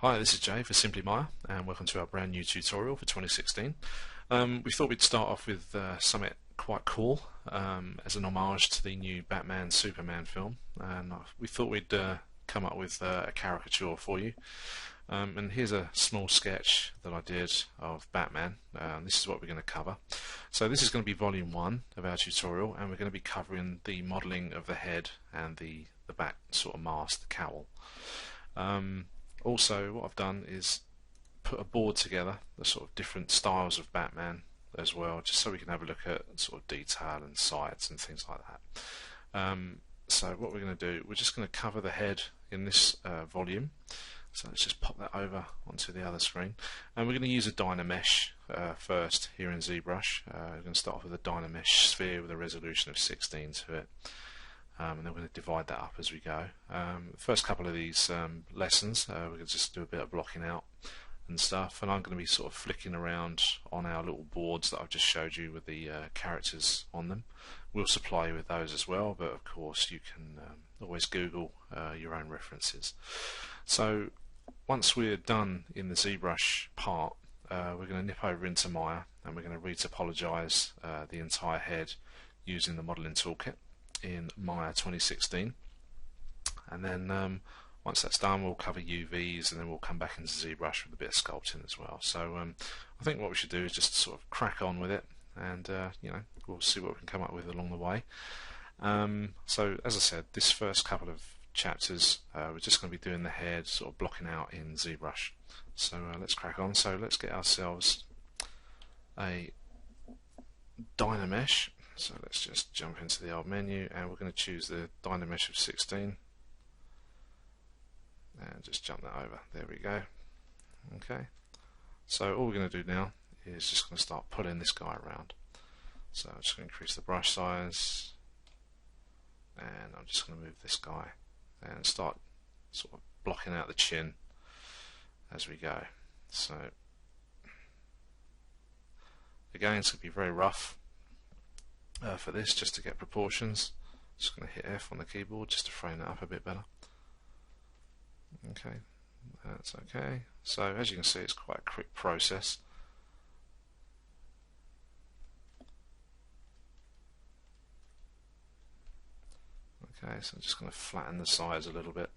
Hi, this is Jay for Simply Maya, and welcome to our brand new tutorial for 2016. We thought we'd start off with something quite cool as an homage to the new Batman Superman film, and we thought we'd come up with a caricature for you. And here's a small sketch that I did of Batman. This is what we're going to cover. So this is going to be volume 1 of our tutorial, and we're going to be covering the modelling of the head and the back sort of mask, the cowl. Also, what I've done is put a board together, the sort of different styles of Batman as well, just so we can have a look at sort of detail and sides and things like that. So what we're going to do, we're just going to cover the head in this volume. So let's just pop that over onto the other screen, and we're going to use a Dynamesh first here in ZBrush. We're going to start off with a Dynamesh sphere with a resolution of 16 to it. And then we're going to divide that up as we go. The first couple of these lessons, we're going to just do a bit of blocking out and stuff, and I'm going to be sort of flicking around on our little boards that I've just showed you with the characters on them. We'll supply you with those as well, but of course you can always Google your own references. So once we're done in the ZBrush part, we're going to nip over into Maya, and we're going to retopologize the entire head using the modeling toolkit in Maya 2016, and then once that's done we'll cover UVs, and then we'll come back into ZBrush with a bit of sculpting as well. So I think what we should do is just sort of crack on with it, and we'll see what we can come up with along the way. So as I said, this first couple of chapters we're just going to be doing the head, sort of blocking out in ZBrush. So let's crack on. So let's get ourselves a Dynamesh. So let's just jump into the old menu, and we're going to choose the Dynamesh of 16 and just jump that over. There we go. Okay, so all we're going to do now is just going to start pulling this guy around. So I'm just going to increase the brush size, and I'm just going to move this guy and start sort of blocking out the chin as we go. So again, it's going to be very rough for this, just to get proportions. Just going to hit F on the keyboard just to frame that up a bit better. Okay, that's okay. So as you can see, it's quite a quick process. Okay, so I'm just going to flatten the sides a little bit.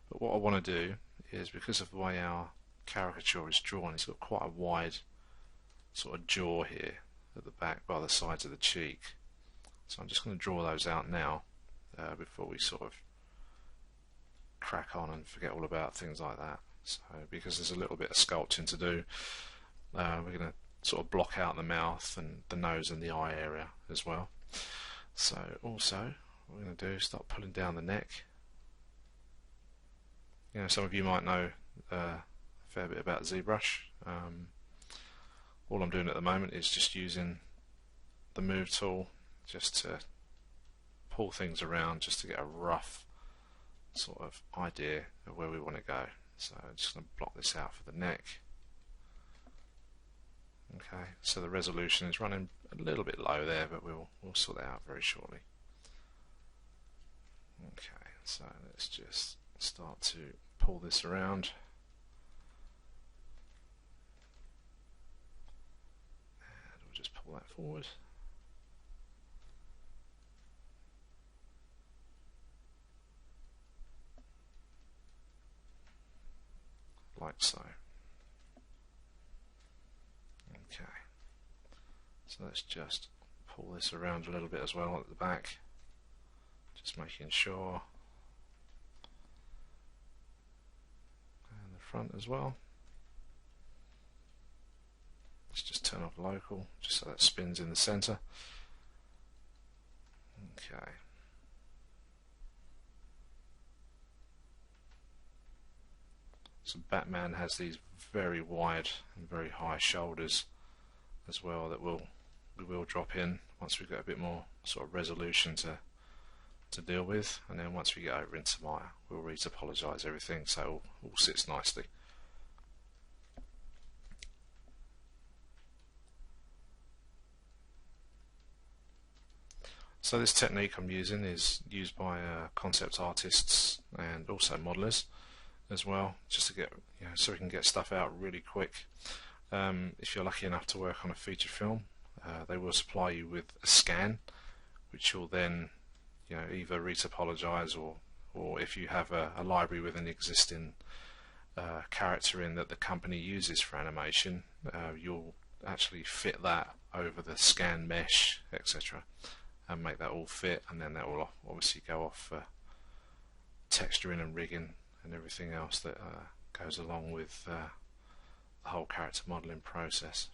But what I want to do is, because of the way our caricature is drawn, it's got quite a wide sort of jaw here at the back by the sides of the cheek. So I'm just going to draw those out now before we sort of crack on and forget all about things like that. So because there's a little bit of sculpting to do, we're going to sort of block out the mouth and the nose and the eye area as well. So also what we're going to do is start pulling down the neck. You know, some of you might know a fair bit about ZBrush. All I'm doing at the moment is just using the move tool just to pull things around, just to get a rough sort of idea of where we want to go. So I'm just going to block this out for the neck. Okay, so the resolution is running a little bit low there, but we'll sort that out very shortly. Okay, so let's just start to pull this around. Just pull that forward. Like so. Okay. So let's just pull this around a little bit as well at the back. Just making sure. And the front as well. Let's just turn off local, just so that spins in the center. Okay. So Batman has these very wide and very high shoulders as well that we will drop in once we've got a bit more sort of resolution to deal with, and then once we get over into Maya, we'll retopologize everything so it all sits nicely. So this technique I'm using is used by concept artists and also modelers as well, just to get, so we can get stuff out really quick. If you're lucky enough to work on a feature film, they will supply you with a scan, which you'll then either retopologize, or if you have a library with an existing character in that the company uses for animation, you'll actually fit that over the scan mesh, etc., and make that all fit, and then that will obviously go off for texturing and rigging and everything else that goes along with the whole character modeling process.